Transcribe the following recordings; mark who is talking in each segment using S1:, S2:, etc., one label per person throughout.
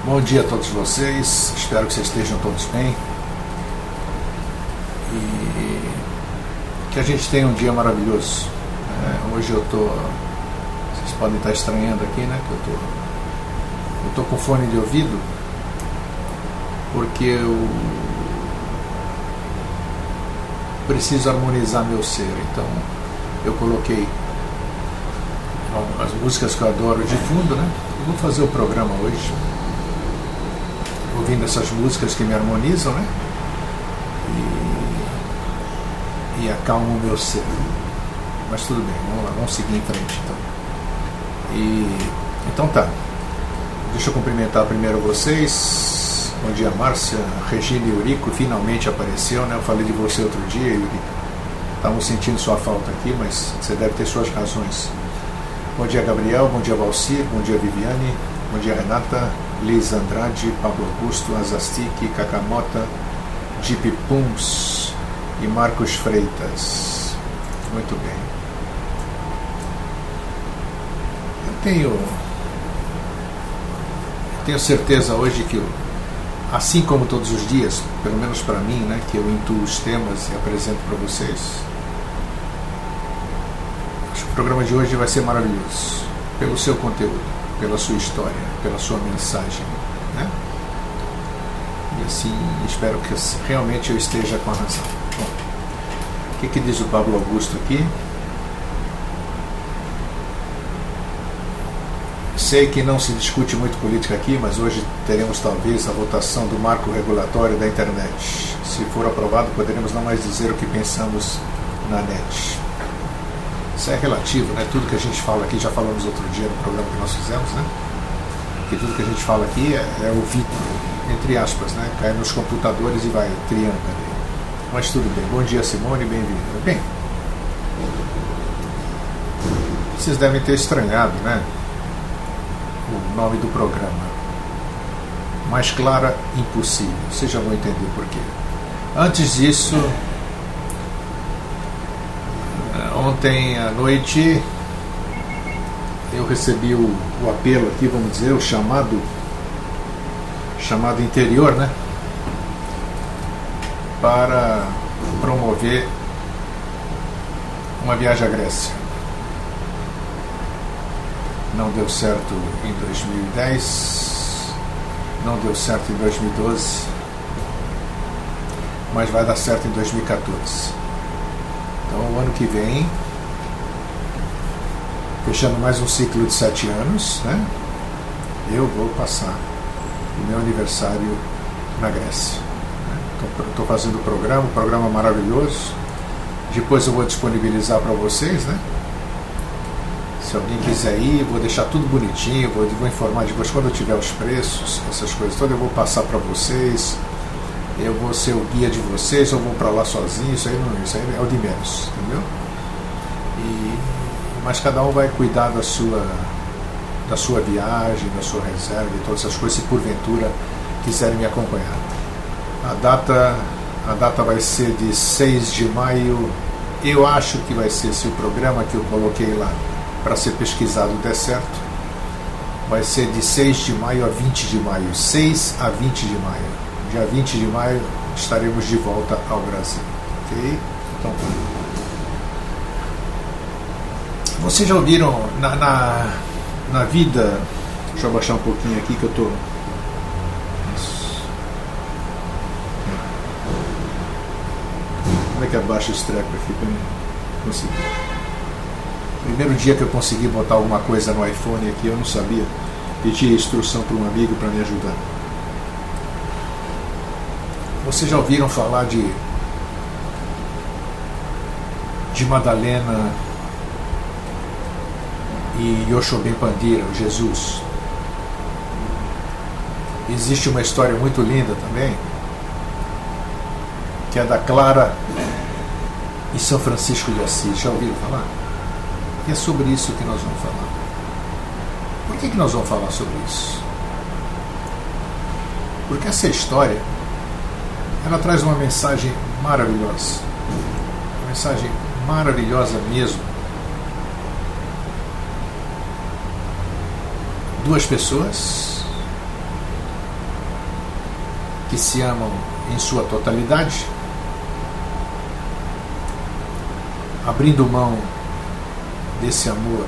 S1: Bom dia a todos vocês, espero que vocês estejam todos bem e que a gente tenha um dia maravilhoso. Hoje eu estou, vocês podem estar estranhando aqui, né, que eu estou com fone de ouvido porque eu preciso harmonizar meu ser, então eu coloquei as músicas que eu adoro de fundo, né? Eu vou fazer o programa hoje ouvindo essas músicas que me harmonizam, né? E acalmam o meu ser. Mas tudo bem, vamos lá, vamos seguir em frente então. Então tá. Deixa eu cumprimentar primeiro vocês. Bom dia, Márcia, Regina e Eurico, finalmente apareceu, né? Eu falei de você outro dia, Eurico. Estamos sentindo sua falta aqui, mas você deve ter suas razões. Bom dia, Gabriel, bom dia, Valcir, bom dia, Viviane, bom dia, Renata, Liz Andrade, Pablo Augusto, Azastic, Kakamota, Jeep Pums e Marcos Freitas. Muito bem. Eu tenho certeza hoje que, assim como todos os dias, pelo menos para mim, né, que eu intuo os temas e apresento para vocês, acho que o programa de hoje vai ser maravilhoso, pelo seu conteúdo, pela sua história, pela sua mensagem, né? E assim, espero que realmente eu esteja com a razão. Bom, o que diz o Pablo Augusto aqui? Sei que não se discute muito política aqui, mas hoje teremos talvez a votação do marco regulatório da internet. Se for aprovado, poderemos não mais dizer o que pensamos na net. Isso é relativo, né? Tudo que a gente fala aqui, já falamos outro dia no programa que nós fizemos, né? Que tudo que a gente fala aqui é ouvido, entre aspas, né? Cai nos computadores e vai criando ali. Mas tudo bem. Bom dia, Simone, bem-vinda. Bem, vocês devem ter estranhado, né? O nome do programa. Mais clara, impossível. Vocês já vão entender por quê. Antes disso, ontem à noite eu recebi o apelo aqui, vamos dizer, o chamado interior, né? Para promover uma viagem à Grécia. Não deu certo em 2010, não deu certo em 2012, mas vai dar certo em 2014. Então, o ano que vem, fechando mais um ciclo de 7 anos, né, eu vou passar o meu aniversário na Grécia. Estou fazendo o programa maravilhoso. Depois eu vou disponibilizar para vocês, né? Se alguém quiser ir, vou deixar tudo bonitinho, vou informar depois quando eu tiver os preços, essas coisas todas, eu vou passar para vocês, eu vou ser o guia de vocês, eu vou para lá sozinho, isso aí é o de menos, entendeu? Mas cada um vai cuidar da sua viagem, da sua reserva e todas essas coisas, se porventura quiserem me acompanhar. A data vai ser de 6 de maio, eu acho que vai ser, se o programa que eu coloquei lá para ser pesquisado der certo, vai ser de 6 de maio a 20 de maio, 6 a 20 de maio. Dia 20 de maio estaremos de volta ao Brasil. Ok? Então, vocês já ouviram na vida, deixa eu abaixar um pouquinho aqui que eu estou... Como é que abaixa esse treco aqui para mim conseguir? Primeiro dia que eu consegui botar alguma coisa no iPhone aqui, eu não sabia. Pedi instrução para um amigo para me ajudar. Vocês já ouviram falar de Madalena e Yoshobim Pandira, o Jesus? Existe uma história muito linda também, que é da Clara e São Francisco de Assis. Já ouviram falar? E é sobre isso que nós vamos falar. Por que nós vamos falar sobre isso? Porque essa história, ela traz uma mensagem maravilhosa. Uma mensagem maravilhosa mesmo. Duas pessoas que se amam em sua totalidade, abrindo mão desse amor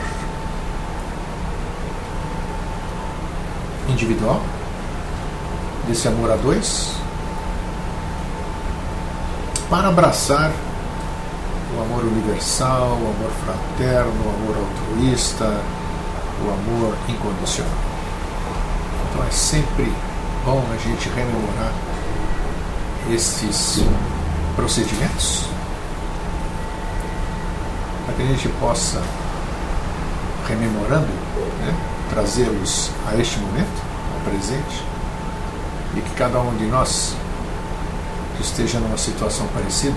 S1: individual, desse amor a dois, para abraçar o amor universal, o amor fraterno, o amor altruísta, o amor incondicional. Então é sempre bom a gente rememorar esses procedimentos para que a gente possa, rememorando, né, trazê-los a este momento, ao presente, e que cada um de nós que esteja numa situação parecida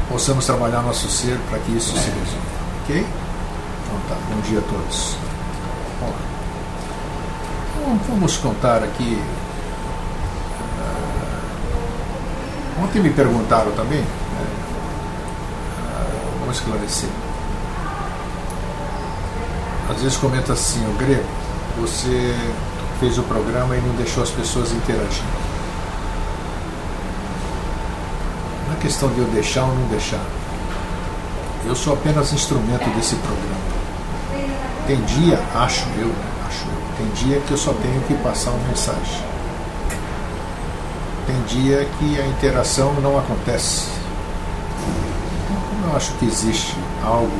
S1: possamos trabalhar nosso ser para que isso se resolva, ok? Então tá, bom dia a todos. Vamos lá. Então, vamos contar aqui. Ontem me perguntaram também, vamos esclarecer. Às vezes comenta assim, o Grego, você fez o programa e não deixou as pessoas interagir. Não é questão de eu deixar ou não deixar. Eu sou apenas instrumento desse programa. Tem dia, acho eu, tem dia que eu só tenho que passar uma mensagem. Tem dia que a interação não acontece. Então, como eu acho que existe algo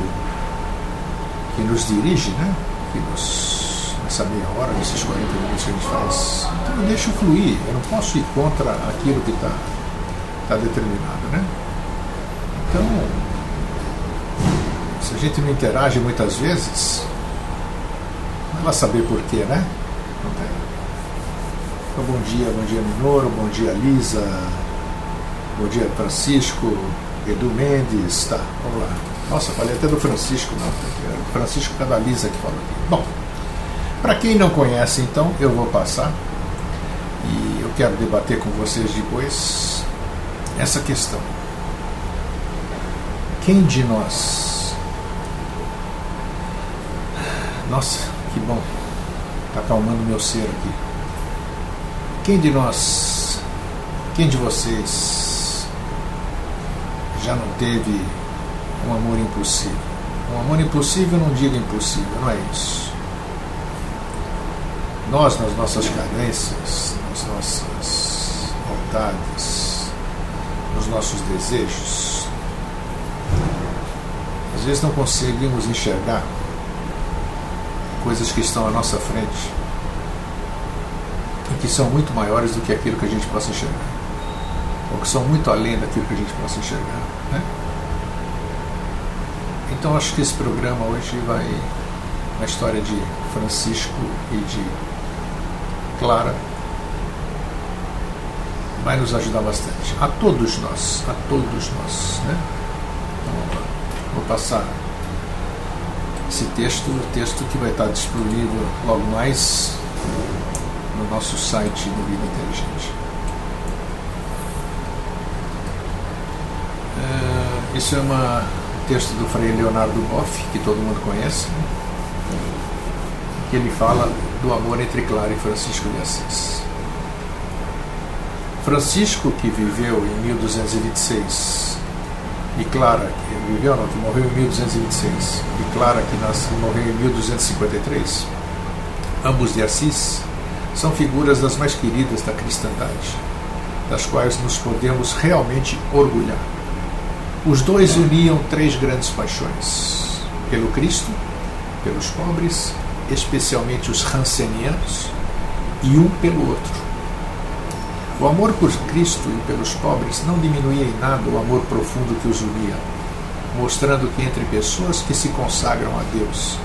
S1: que nos dirige, né? Que nessa meia hora, nesses 40 minutos que a gente faz, então eu deixo fluir. Eu não posso ir contra aquilo que está determinado, né? Então, se a gente não interage muitas vezes, vai lá saber por quê, né? Não tem. Então, bom dia Minoro, bom dia Lisa, bom dia Francisco, Edu Mendes, tá, vamos lá. Nossa, falei até do Francisco, não, era o Francisco da Lisa que falou aqui. Bom, para quem não conhece, então, eu vou passar e eu quero debater com vocês depois essa questão. Quem de nós... Nossa, que bom, está acalmando meu ser aqui. Quem de nós, quem de vocês já não teve um amor impossível? Um amor impossível, não digo impossível, não é isso. Nós, nas nossas carências, nas nossas vontades, nos nossos desejos, às vezes não conseguimos enxergar coisas que estão à nossa frente e que são muito maiores do que aquilo que a gente possa enxergar, ou que são muito além daquilo que a gente possa enxergar, né? Então acho que esse programa hoje vai na história de Francisco e de Clara, vai nos ajudar bastante, a todos nós, né? Então vamos lá, vou passar esse texto, o texto que vai estar disponível logo mais no nosso site do Vida Inteligente. Isso é um texto do Frei Leonardo Boff, que todo mundo conhece, né? Que ele fala do amor entre Clara e Francisco de Assis. Francisco, que viveu em 1226, e Clara, que viveu, não, que morreu em 1226, e Clara, que morreu em 1253, ambos de Assis, são figuras das mais queridas da cristandade, das quais nos podemos realmente orgulhar. Os dois uniam três grandes paixões: pelo Cristo, pelos pobres, especialmente os rancenianos, e um pelo outro. O amor por Cristo e pelos pobres não diminuía em nada o amor profundo que os unia, mostrando que entre pessoas que se consagram a Deus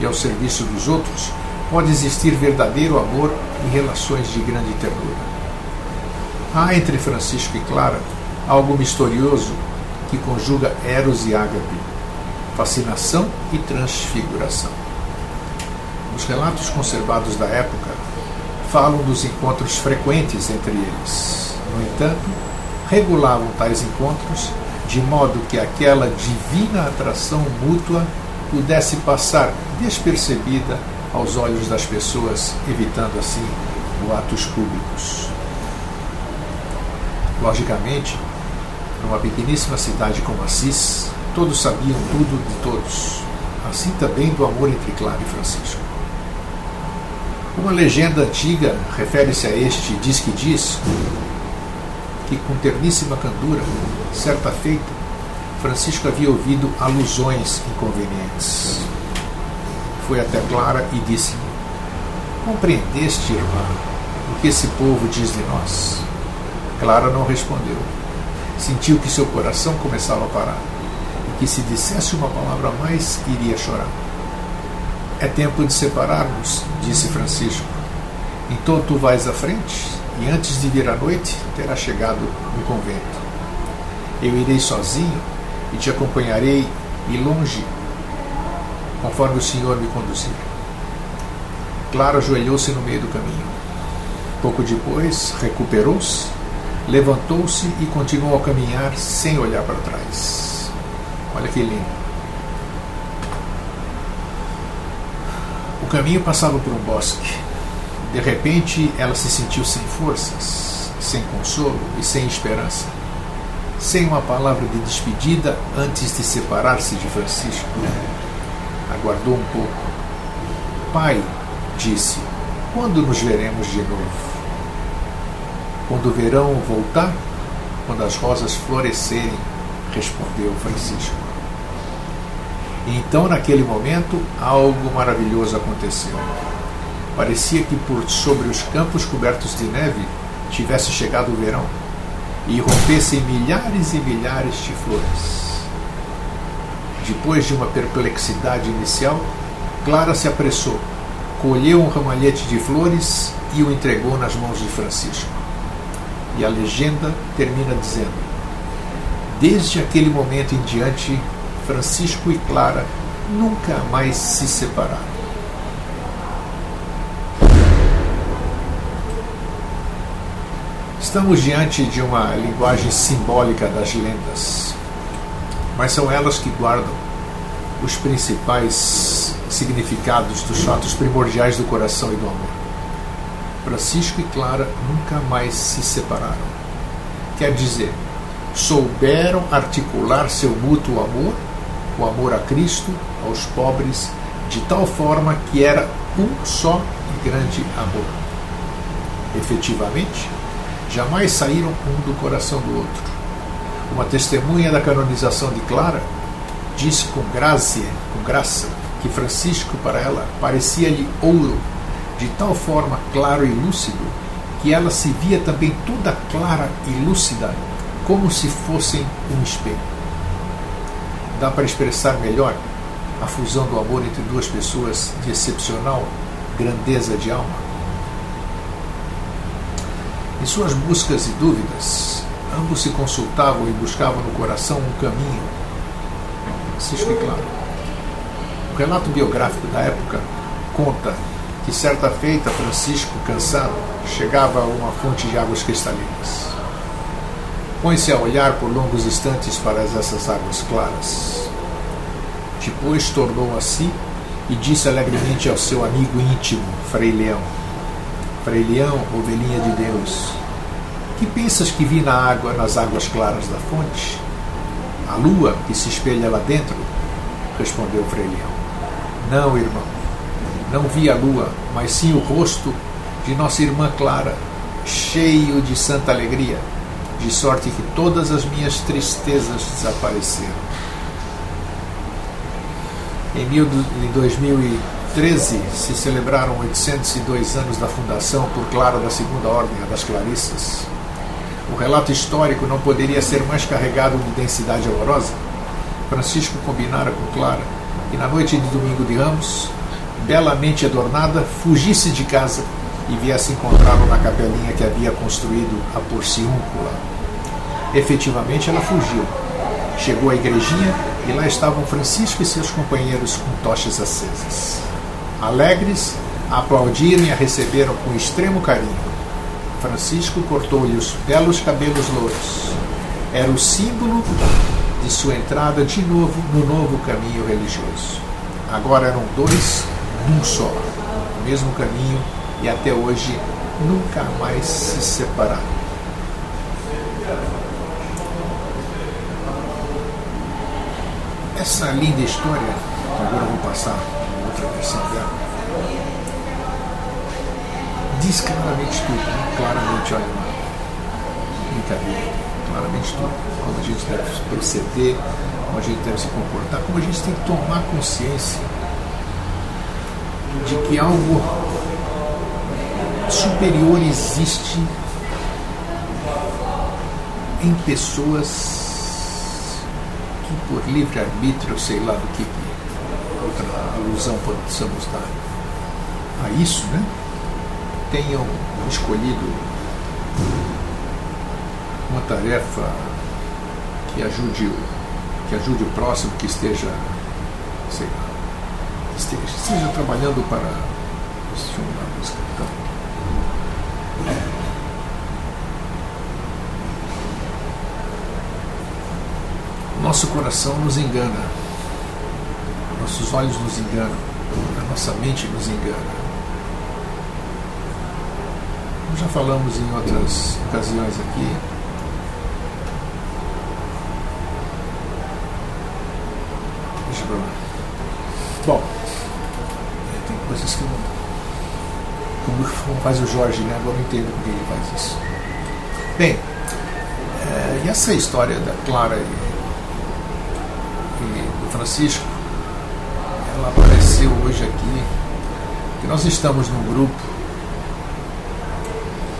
S1: e ao serviço dos outros pode existir verdadeiro amor em relações de grande ternura. Há entre Francisco e Clara algo misterioso que conjuga eros e ágape, fascinação e transfiguração. Os relatos conservados da época falam dos encontros frequentes entre eles. No entanto, regulavam tais encontros de modo que aquela divina atração mútua pudesse passar despercebida aos olhos das pessoas, evitando assim boatos públicos. Logicamente, numa pequeníssima cidade como Assis, todos sabiam tudo de todos, assim também do amor entre Clara e Francisco. Uma legenda antiga refere-se a este diz que, com terníssima candura, certa feita, Francisco havia ouvido alusões inconvenientes. Foi até Clara e disse-lhe: "Compreendeste, irmã, o que esse povo diz de nós?" Clara não respondeu. Sentiu que seu coração começava a parar e que, se dissesse uma palavra a mais, iria chorar. "É tempo de separarmos", disse Francisco. "Então tu vais à frente e, antes de vir a noite, terás chegado no convento. Eu irei sozinho e te acompanharei e longe, conforme o Senhor me conduzir." Clara ajoelhou-se no meio do caminho. Pouco depois, recuperou-se, levantou-se e continuou a caminhar sem olhar para trás. Olha que lindo. O caminho passava por um bosque. De repente, ela se sentiu sem forças, sem consolo e sem esperança. Sem uma palavra de despedida antes de separar-se de Francisco. Aguardou um pouco. "Pai", disse, "quando nos veremos de novo?" "Quando o verão voltar, quando as rosas florescerem", respondeu Francisco. E então, naquele momento, algo maravilhoso aconteceu. Parecia que por sobre os campos cobertos de neve tivesse chegado o verão e irrompessem milhares e milhares de flores. Depois de uma perplexidade inicial, Clara se apressou, colheu um ramalhete de flores e o entregou nas mãos de Francisco. E a legenda termina dizendo: "Desde aquele momento em diante, Francisco e Clara nunca mais se separaram." Estamos diante de uma linguagem simbólica das lendas, mas são elas que guardam os principais significados dos fatos primordiais do coração e do amor. Francisco e Clara nunca mais se separaram. Quer dizer, souberam articular seu mútuo amor, o amor a Cristo, aos pobres, de tal forma que era um só e grande amor. Efetivamente, jamais saíram um do coração do outro. Uma testemunha da canonização de Clara disse com graça, que Francisco para ela parecia-lhe ouro, de tal forma claro e lúcido, que ela se via também toda clara e lúcida, como se fossem um espelho. Dá para expressar melhor a fusão do amor entre duas pessoas de excepcional grandeza de alma? Em suas buscas e dúvidas, ambos se consultavam e buscavam no coração um caminho. Francisco e Clara. O relato biográfico da época conta que, certa feita, Francisco, cansado, chegava a uma fonte de águas cristalinas. Põe-se a olhar por longos instantes para essas águas claras. Depois tornou a si e disse alegremente ao seu amigo íntimo, Frei Leão: "Frei Leão, ovelhinha de Deus, que pensas que vi nas águas claras da fonte? A lua que se espelha lá dentro?" Respondeu Frei Leão: "Não, irmão, não vi a lua, mas sim o rosto de nossa irmã Clara, cheio de santa alegria, de sorte que todas as minhas tristezas desapareceram." Em 2013 se celebraram 802 anos da fundação por Clara da Segunda Ordem, a das Clarissas. O relato histórico não poderia ser mais carregado de densidade amorosa. Francisco combinara com Clara que na noite de domingo de Ramos, belamente adornada, fugisse de casa e viesse encontrá-lo na capelinha que havia construído a Porciúncula. Efetivamente ela fugiu. Chegou à igrejinha e lá estavam Francisco e seus companheiros com tochas acesas. Alegres, a aplaudiram e a receberam com extremo carinho. Francisco cortou-lhe os belos cabelos louros. Era o símbolo de sua entrada de novo no novo caminho religioso. Agora eram dois num só. mesmo caminho e até hoje nunca mais se separaram. Essa linda história, agora eu vou passar a outra versão dela, diz claramente tudo, né? Claramente, olha lá, brincadeira, claramente tudo, como a gente deve proceder, como a gente deve se comportar, como a gente tem que tomar consciência de que algo superior existe em pessoas que por livre-arbítrio, sei lá do que outra alusão possamos dar a isso, né? Tenham escolhido uma tarefa que ajude o próximo, que esteja, sei lá, esteja trabalhando para... Deixa eu mudar a música, então. Nosso coração nos engana, nossos olhos nos enganam, a nossa mente nos engana. Nós já falamos em outras ocasiões aqui. Deixa eu ver. Bom, tem coisas que não... Como faz o Jorge, né? Agora eu entendo por que ele faz isso. Bem, e essa história da Clara e do Francisco, ela apareceu hoje aqui, que nós estamos num grupo,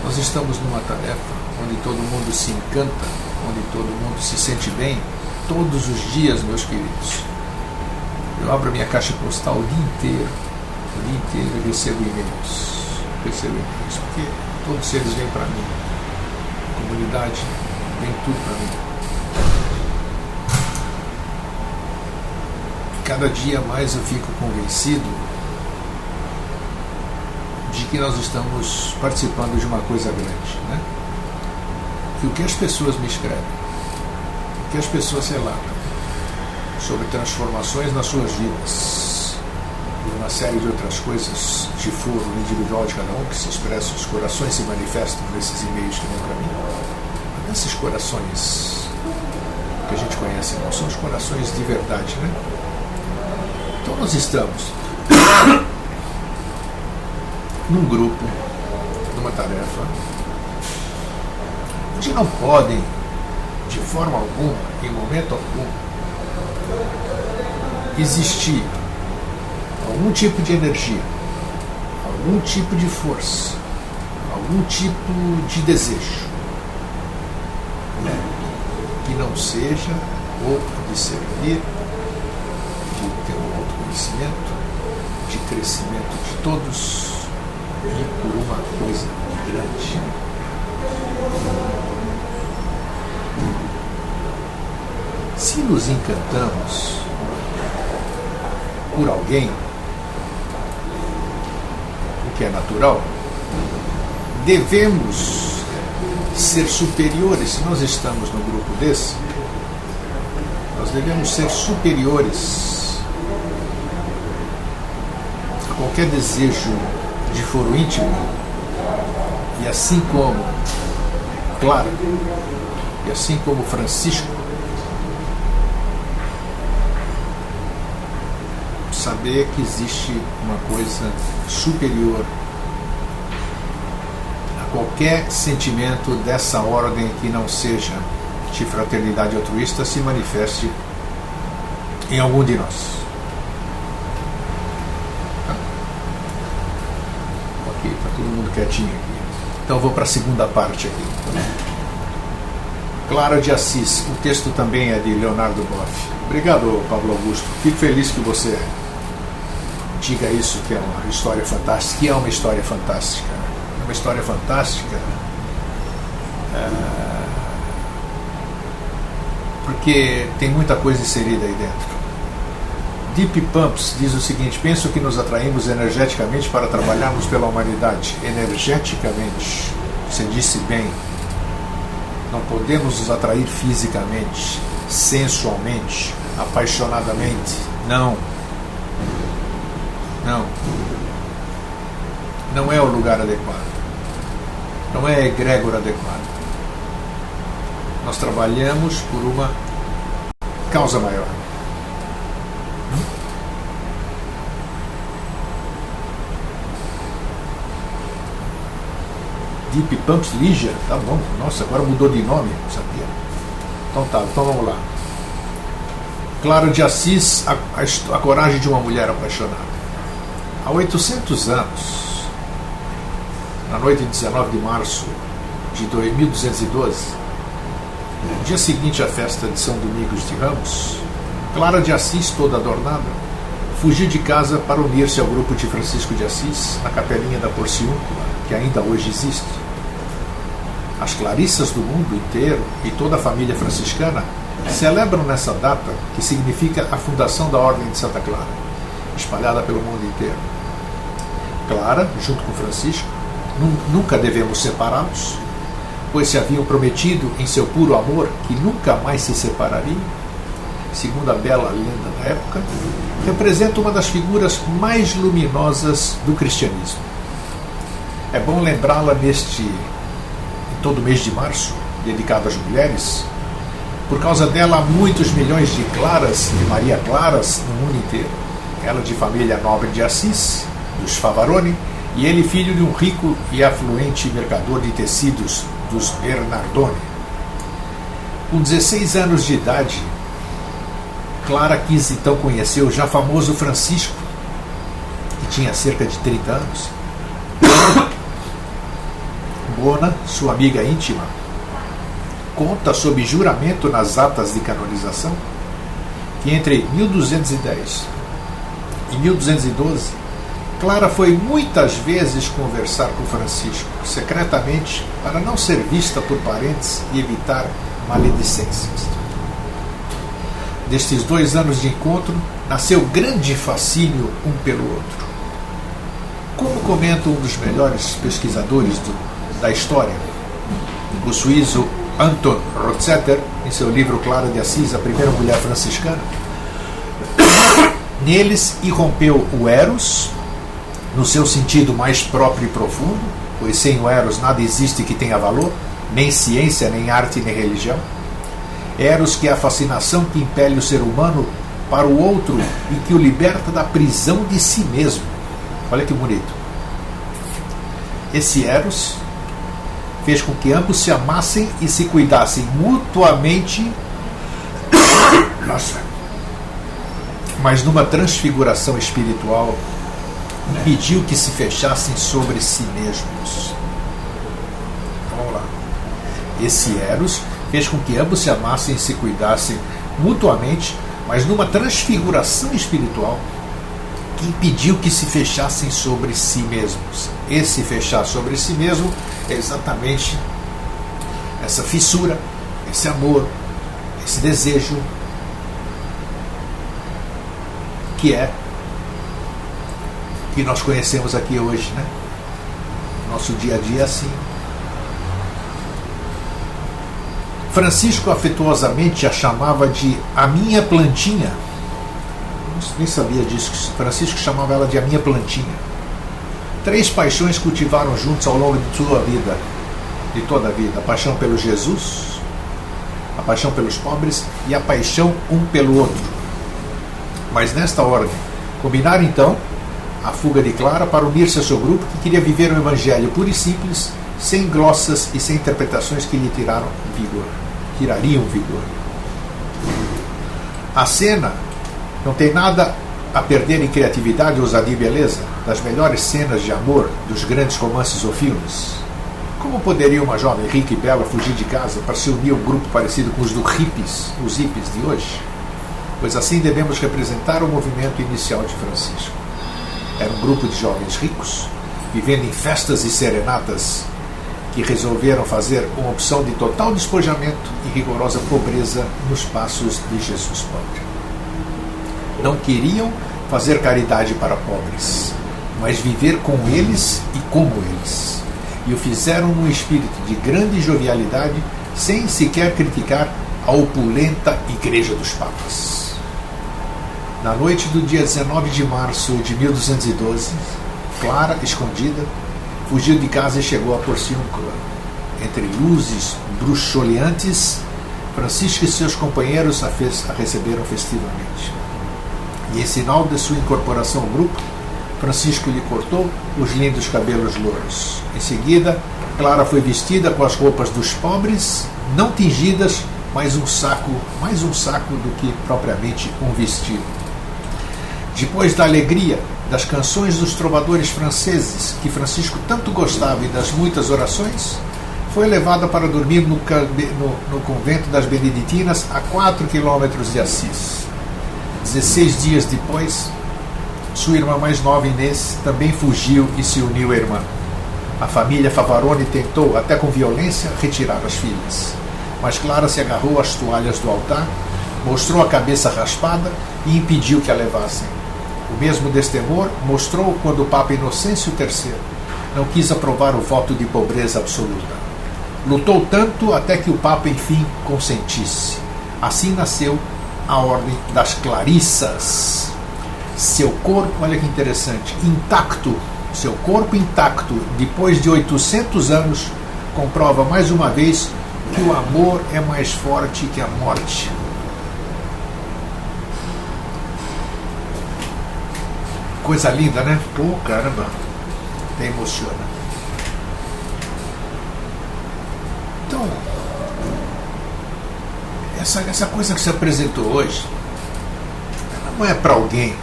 S1: nós estamos numa tarefa onde todo mundo se encanta, onde todo mundo se sente bem, todos os dias, meus queridos. Eu abro a minha caixa postal o dia inteiro e recebo e-mails, porque todos eles vêm para mim, a comunidade vem tudo para mim. Cada dia mais eu fico convencido de que nós estamos participando de uma coisa grande, né? Que o que as pessoas me escrevem, o que as pessoas relatam sobre transformações nas suas vidas e uma série de outras coisas de foro individual de cada um, que se expressam, os corações se manifestam nesses e-mails que vêm para mim. Mas esses corações que a gente conhece não são os corações de verdade, né? Então nós estamos num grupo, numa tarefa, onde não podem, de forma alguma, em momento algum, existir algum tipo de energia, algum tipo de força, algum tipo de desejo, que não seja ou de servir, de ter um autoconhecimento, de crescimento de todos e por uma coisa grande. Se nos encantamos por alguém, o que é natural, devemos ser superiores. Se nós estamos num grupo desse, nós devemos ser superiores a qualquer desejo de foro íntimo, e assim como Clara, e assim como Francisco, saber que existe uma coisa superior a qualquer sentimento dessa ordem que não seja de fraternidade altruísta se manifeste em algum de nós. Ok, está todo mundo quietinho aqui. Então eu vou para a segunda parte aqui. Clara de Assis, o texto também é de Leonardo Boff. Obrigado, Pablo Augusto. Fico feliz que você diga isso, que é uma história fantástica, que é uma história fantástica. É uma história fantástica porque tem muita coisa inserida aí dentro. Deep Pumps diz o seguinte: penso que nos atraímos energeticamente para trabalharmos pela humanidade. Energeticamente, você disse bem. Não podemos nos atrair fisicamente, sensualmente, apaixonadamente. Não. Não. não é o lugar adequado, não é a egrégora adequada. Nós trabalhamos por uma causa maior. Deep Pumps Lígia, tá bom. Nossa, agora mudou de nome, não sabia. Então tá, então vamos lá. Clara de Assis, a coragem de uma mulher apaixonada. Há 800 anos, na noite de 19 de março de 1212, no dia seguinte à festa de São Domingos de Ramos, Clara de Assis, toda adornada, fugiu de casa para unir-se ao grupo de Francisco de Assis na capelinha da Porciúncula, que ainda hoje existe. As clarissas do mundo inteiro e toda a família franciscana celebram nessa data, que significa a fundação da Ordem de Santa Clara, espalhada pelo mundo inteiro. Clara, junto com Francisco, nunca devemos separá-los, pois se haviam prometido em seu puro amor que nunca mais se separariam. Segundo a bela lenda da época, representa uma das figuras mais luminosas do cristianismo. É bom lembrá-la em todo mês de março, dedicado às mulheres. Por causa dela, há muitos milhões de Claras e Maria Claras no mundo inteiro. Ela de família nobre de Assis, dos Favaroni, e ele filho de um rico e afluente mercador de tecidos dos Bernardoni. Com 16 anos de idade, Clara quis então conhecer o já famoso Francisco, que tinha cerca de 30 anos. Bona, sua amiga íntima, conta sob juramento nas atas de canonização que entre 1210 e 1212 Clara foi muitas vezes conversar com Francisco, secretamente, para não ser vista por parentes e evitar maledicências. Destes 2 anos de encontro, nasceu grande fascínio um pelo outro. Como comenta um dos melhores pesquisadores da história, o suíço Anton Rotzetter, em seu livro Clara de Assis, a primeira mulher franciscana, neles irrompeu o Eros, no seu sentido mais próprio e profundo, pois sem o Eros nada existe que tenha valor, nem ciência, nem arte, nem religião. Eros, que é a fascinação que impele o ser humano para o outro e que o liberta da prisão de si mesmo. Olha que bonito. Esse Eros fez com que ambos se amassem e se cuidassem mutuamente, mas numa transfiguração espiritual impediu que se fechassem sobre si mesmos. Vamos lá. Esse Eros fez com que ambos se amassem e se cuidassem mutuamente, mas numa transfiguração espiritual que impediu que se fechassem sobre si mesmos. Esse fechar sobre si mesmo é exatamente essa fissura, esse amor, esse desejo que nós conhecemos aqui hoje, né? Nosso dia a dia é assim. Francisco afetuosamente a chamava de a minha plantinha. Nem sabia disso. Francisco chamava ela de a minha plantinha. 3 paixões cultivaram juntos ao longo de sua vida, de toda a vida: a paixão pelo Jesus, a paixão pelos pobres e a paixão um pelo outro. Mas nesta ordem, combinaram então a fuga de Clara para unir-se ao seu grupo, que queria viver um evangelho puro e simples, sem glossas e sem interpretações que lhe tirariam vigor. A cena não tem nada a perder em criatividade, ousadia e beleza, das melhores cenas de amor dos grandes romances ou filmes. Como poderia uma jovem rica e bela fugir de casa para se unir a um grupo parecido com os os hippies de hoje? Pois assim devemos representar o movimento inicial de Francisco. Era um grupo de jovens ricos, vivendo em festas e serenatas, que resolveram fazer uma opção de total despojamento e rigorosa pobreza nos passos de Jesus pobre. Não queriam fazer caridade para pobres, mas viver com eles e como eles. E o fizeram num espírito de grande jovialidade, sem sequer criticar a opulenta Igreja dos Papas. Na noite do dia 19 de março de 1212, clara, escondida, fugiu de casa e chegou a Porciúncula. Entre luzes bruxuleantes, Francisco e seus companheiros a receberam festivamente. E em sinal de sua incorporação ao grupo, Francisco lhe cortou os lindos cabelos louros. Em seguida, Clara foi vestida com as roupas dos pobres, não tingidas, mais um saco do que propriamente um vestido. Depois da alegria das canções dos trovadores franceses, que Francisco tanto gostava, e das muitas orações, foi levada para dormir no convento das Beneditinas, a 4 quilômetros de Assis. 16 dias depois, sua irmã mais nova, Inês, também fugiu e se uniu à irmã. A família Favarone tentou, até com violência, retirar as filhas. Mas Clara se agarrou às toalhas do altar, mostrou a cabeça raspada e impediu que a levassem. O mesmo destemor mostrou quando o Papa Inocêncio III não quis aprovar o voto de pobreza absoluta. Lutou tanto até que o Papa, enfim, consentisse. Assim nasceu a Ordem das Clarissas. Seu corpo, olha que interessante, intacto, seu corpo intacto, depois de 800 anos, comprova mais uma vez que o amor é mais forte que a morte. Coisa linda, né? Pô, caramba, até emociona. Então, essa coisa que se apresentou hoje, ela não é para alguém,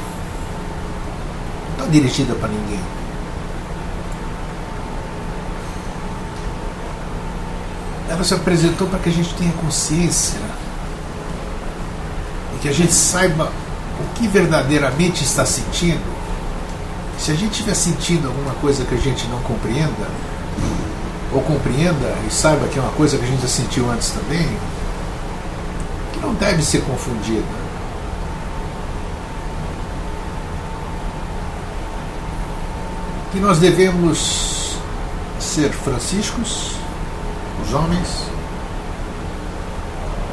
S1: não está dirigida para ninguém. Ela se apresentou para que a gente tenha consciência e que a gente saiba o que verdadeiramente está sentindo. Se a gente estiver sentindo alguma coisa que a gente não compreenda, ou compreenda e saiba que é uma coisa que a gente já sentiu antes também, que não deve ser confundida. Que nós devemos ser franciscos, os homens,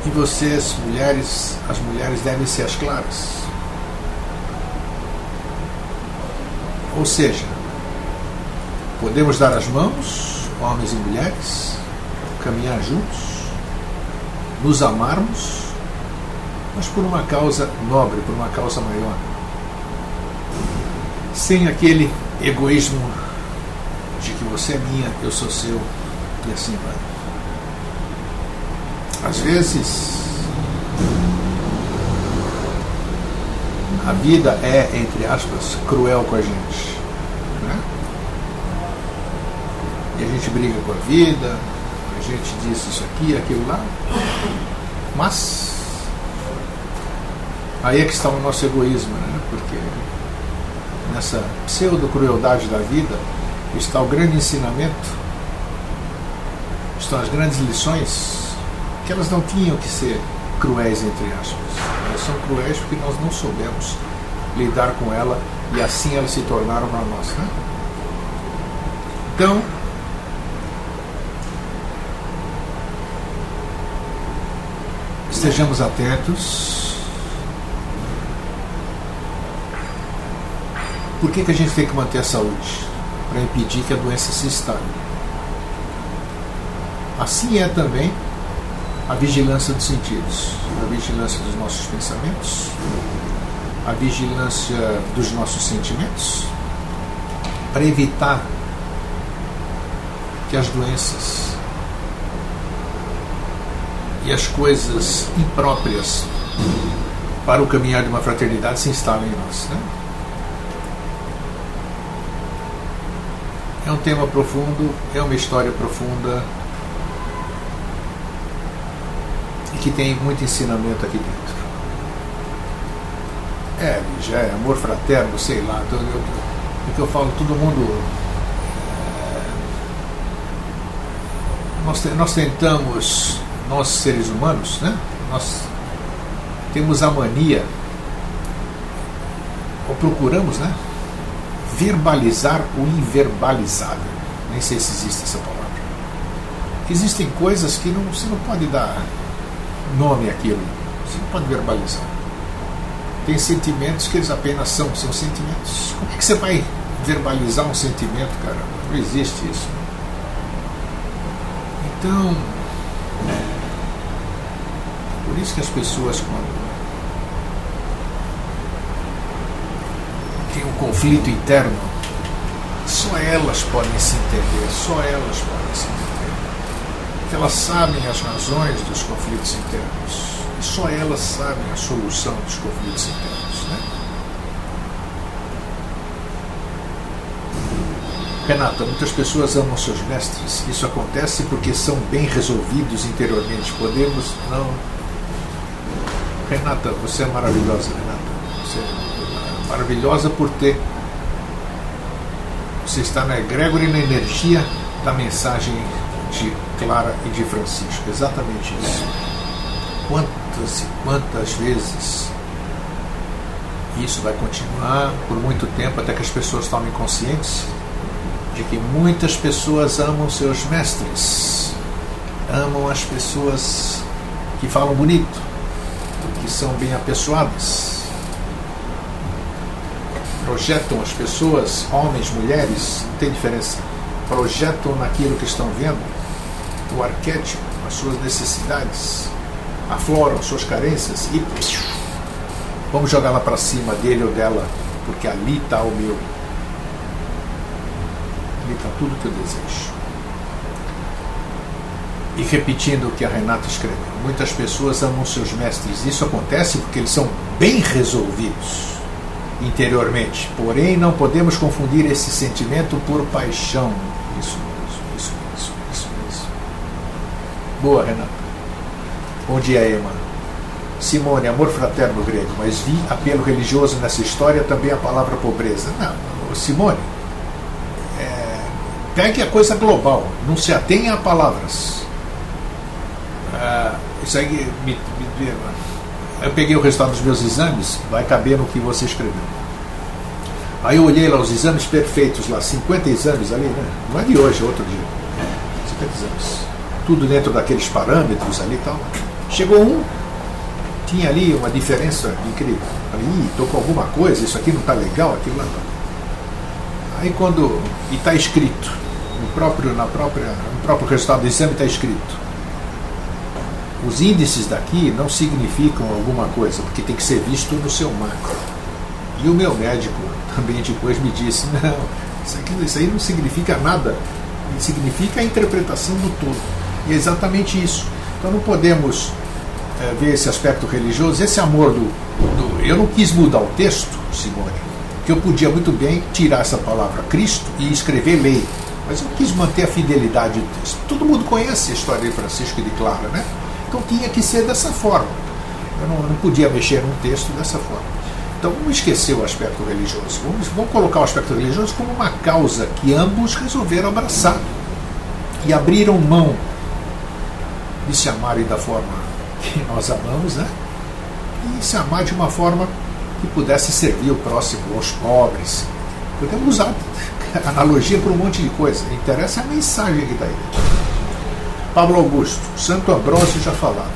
S1: e vocês, mulheres, as mulheres devem ser as claras. Ou seja, podemos dar as mãos, homens e mulheres, caminhar juntos, nos amarmos, mas por uma causa nobre, por uma causa maior. Sem aquele egoísmo de que você é minha, eu sou seu, e assim vai. Às vezes, a vida é, entre aspas, cruel com a gente, né? E a gente briga com a vida, a gente diz isso aqui, aquilo lá, mas aí é que está o nosso egoísmo, né? Porque nessa pseudo-crueldade da vida está o grande ensinamento, estão as grandes lições, que elas não tinham que ser cruéis, entre aspas. Elas são cruéis porque nós não soubemos lidar com ela e assim elas se tornaram para nós, né? Então, estejamos atentos. Por que a gente tem que manter a saúde? Para impedir que a doença se instale. Assim é também a vigilância dos sentidos, a vigilância dos nossos pensamentos, a vigilância dos nossos sentimentos, para evitar que as doenças e as coisas impróprias para o caminhar de uma fraternidade se instalem em nós, né? É um tema profundo, é uma história profunda e que tem muito ensinamento aqui dentro. Já é amor fraterno, sei lá, o que eu falo, todo mundo. Nós tentamos, nós seres humanos, né? Nós temos a mania, ou procuramos, né? Verbalizar o inverbalizável. Nem sei se existe essa palavra. Existem coisas que você não pode dar nome àquilo, você não pode verbalizar. Tem sentimentos que eles apenas são sentimentos. Como é que você vai verbalizar um sentimento, cara. Não existe isso. Então, por isso que as pessoas, quando tem um conflito interno, só elas podem se entender, só elas podem se entender. Porque elas sabem as razões dos conflitos internos, e só elas sabem a solução dos conflitos internos, né? Renata, muitas pessoas amam seus mestres. Isso acontece porque são bem resolvidos interiormente. Podemos não... Renata, você é maravilhosa, Renata. Você é maravilhosa por ter... Você está na egrégora e na energia da mensagem de Clara e de Francisco. Exatamente isso. Quantas e quantas vezes isso vai continuar por muito tempo, até que as pessoas tomem consciência de que muitas pessoas amam seus mestres, amam as pessoas que falam bonito, que são bem apessoadas, projetam as pessoas, homens, mulheres, não tem diferença, projetam naquilo que estão vendo o arquétipo, as suas necessidades, afloram as suas carências e vamos jogar lá para cima dele ou dela, porque ali está o meu. Ali está tudo que eu desejo. E repetindo o que a Renata escreveu, muitas pessoas amam seus mestres. Isso acontece porque eles são bem resolvidos interiormente. Porém, não podemos confundir esse sentimento por paixão. Isso mesmo. Boa, Renata. Bom dia, Emma. Simone, amor fraterno grego, mas vi apelo religioso nessa história, também a palavra pobreza. Não, Simone, pegue a coisa global, não se atenha a palavras. Isso aí eu peguei o resultado dos meus exames, vai caber no que você escreveu. Aí eu olhei lá os exames perfeitos lá, 50 exames ali, né? Não é de hoje, é outro dia. 50 exames. Tudo dentro daqueles parâmetros ali e tal. Chegou um, tinha ali uma diferença incrível. Falei, estou com alguma coisa, isso aqui não está legal, aquilo lá não. Aí quando. E está escrito, no próprio resultado do exame está escrito. Os índices daqui não significam alguma coisa, porque tem que ser visto no seu macro. E o meu médico também depois me disse, não, isso aí não significa nada, significa a interpretação do todo. E é exatamente isso. Então não podemos ver esse aspecto religioso, esse amor Eu não quis mudar o texto, Simone, que eu podia muito bem tirar essa palavra Cristo e escrever lei, mas eu quis manter a fidelidade do texto. Todo mundo conhece a história de Francisco e de Clara, né? Então tinha que ser dessa forma. Eu não podia mexer num texto dessa forma. Então vamos esquecer o aspecto religioso. Vamos colocar o aspecto religioso como uma causa que ambos resolveram abraçar e abriram mão de se amarem da forma que nós amamos, né? E se amar de uma forma que pudesse servir o próximo, aos pobres. Podemos usar analogia para um monte de coisa. Interessa a mensagem que está aí. Pablo Augusto, Santo Ambrósio já falava.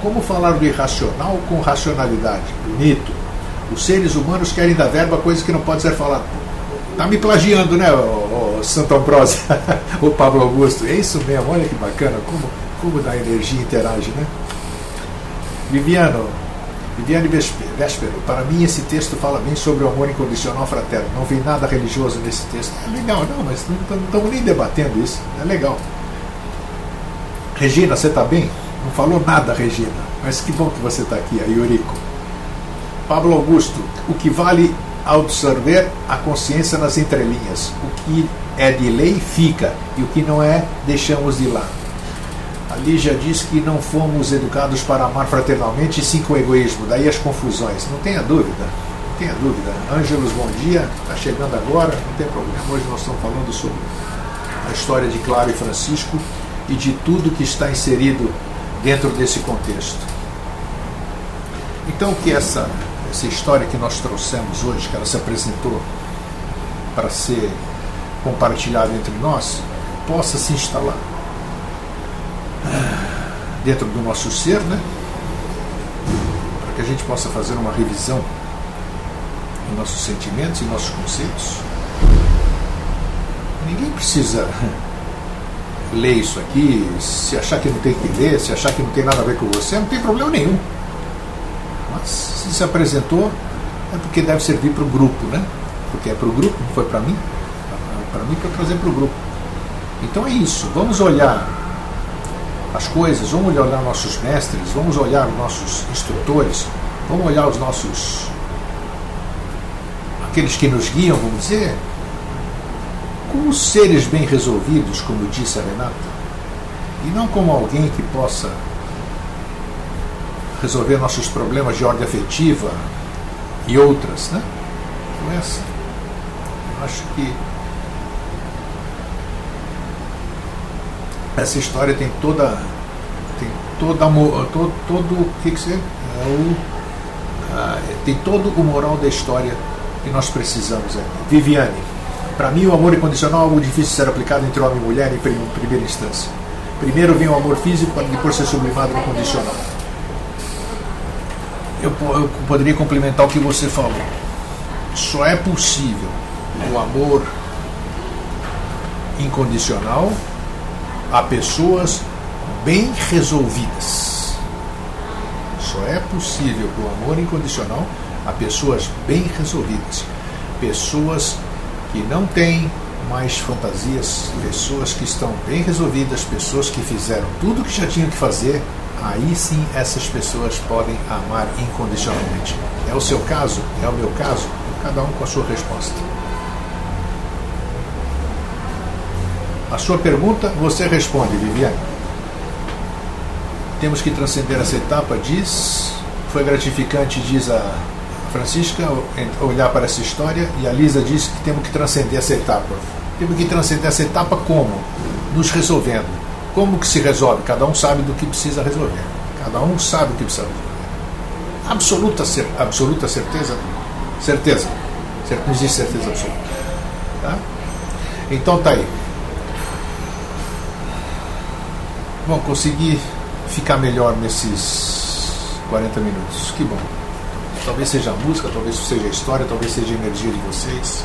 S1: Como falar do irracional com racionalidade? Bonito. Os seres humanos querem dar verbo a coisas que não pode ser falado. Tá me plagiando, né, o Santo Ambrósio? O Pablo Augusto. É isso mesmo, olha que bacana. Como da energia interage, né? Viviane Véspero, para mim esse texto fala bem sobre o amor incondicional fraterno. Não vi nada religioso nesse texto. É legal, não, mas não estamos nem debatendo isso. É legal. Regina, você está bem? Não falou nada, Regina. Mas que bom que você está aqui, a Yuriko. Pablo Augusto, o que vale absorver a consciência nas entrelinhas. O que é de lei fica, e o que não é, deixamos de lado. A Lígia diz que não fomos educados para amar fraternalmente e sim com egoísmo, daí as confusões. Não tenha dúvida, não tenha dúvida. Ângelos, bom dia, está chegando agora, não tem problema. Hoje nós estamos falando sobre a história de Clara e Francisco e de tudo que está inserido dentro desse contexto. Então que essa história que nós trouxemos hoje, que ela se apresentou para ser compartilhada entre nós, possa se instalar dentro do nosso ser, né? Para que a gente possa fazer uma revisão em nossos sentimentos e nossos conceitos Ninguém precisa ler isso aqui. Se achar que não tem que ler, se achar que não tem nada a ver com você, não tem problema nenhum. Mas se apresentou, é porque deve servir para o grupo, né? Porque é para o grupo, não foi para mim. Para mim, para trazer para o grupo. Então é isso. Vamos olhar as coisas, vamos olhar nossos mestres, vamos olhar os nossos instrutores, vamos olhar os nossos, aqueles que nos guiam, vamos dizer, como seres bem resolvidos, como disse a Renata, e não como alguém que possa resolver nossos problemas de ordem afetiva e outras, né? Então essa, eu acho que essa história tem todo tem todo o moral da história que nós precisamos aqui. Viviane, para mim o amor incondicional é algo difícil de ser aplicado entre homem e mulher em primeira instância. Primeiro vem o amor físico para depois ser sublimado no condicional. Eu poderia complementar o que você falou. Só é possível o amor incondicional a pessoas bem resolvidas. Só é possível o amor incondicional a pessoas bem resolvidas. Pessoas que não têm mais fantasias, pessoas que estão bem resolvidas, pessoas que fizeram tudo o que já tinham que fazer. Aí sim essas pessoas podem amar incondicionalmente. É o seu caso? É o meu caso? Cada um com a sua resposta. A sua pergunta, você responde, Viviane. Temos que transcender essa etapa, diz. Foi gratificante, diz a Francisca, olhar para essa história. E a Lisa diz que temos que transcender essa etapa. Temos que transcender essa etapa como? Nos resolvendo. Como que se resolve? Cada um sabe do que precisa resolver. Cada um sabe o que precisa resolver. Absoluta certeza? Certeza. Não existe certeza absoluta. Tá? Então tá aí. Bom, consegui ficar melhor nesses 40 minutos. Que bom. Talvez seja a música, talvez seja a história, talvez seja a energia de vocês.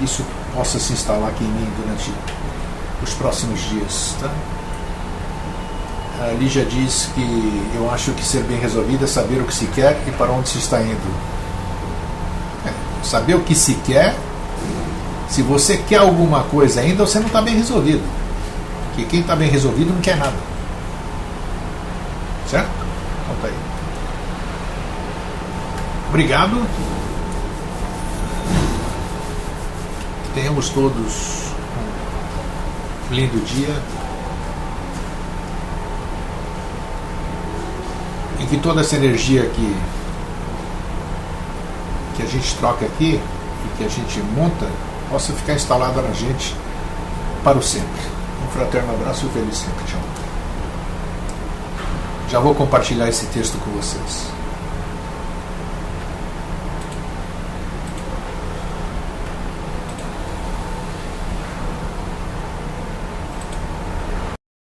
S1: Isso possa se instalar aqui em mim durante os próximos dias. Tá? A Lígia diz que eu acho que ser bem resolvido é saber o que se quer e para onde se está indo. Saber o que se quer. Se você quer alguma coisa ainda, você não está bem resolvido. Porque quem está bem resolvido não quer nada. Certo? Então tá aí. Obrigado. Tenhamos todos um lindo dia. Em que toda essa energia que a gente troca aqui e que a gente monta possa ficar instalada na gente para o sempre. Um fraterno abraço e feliz sempre. Tchau. Já vou compartilhar esse texto com vocês.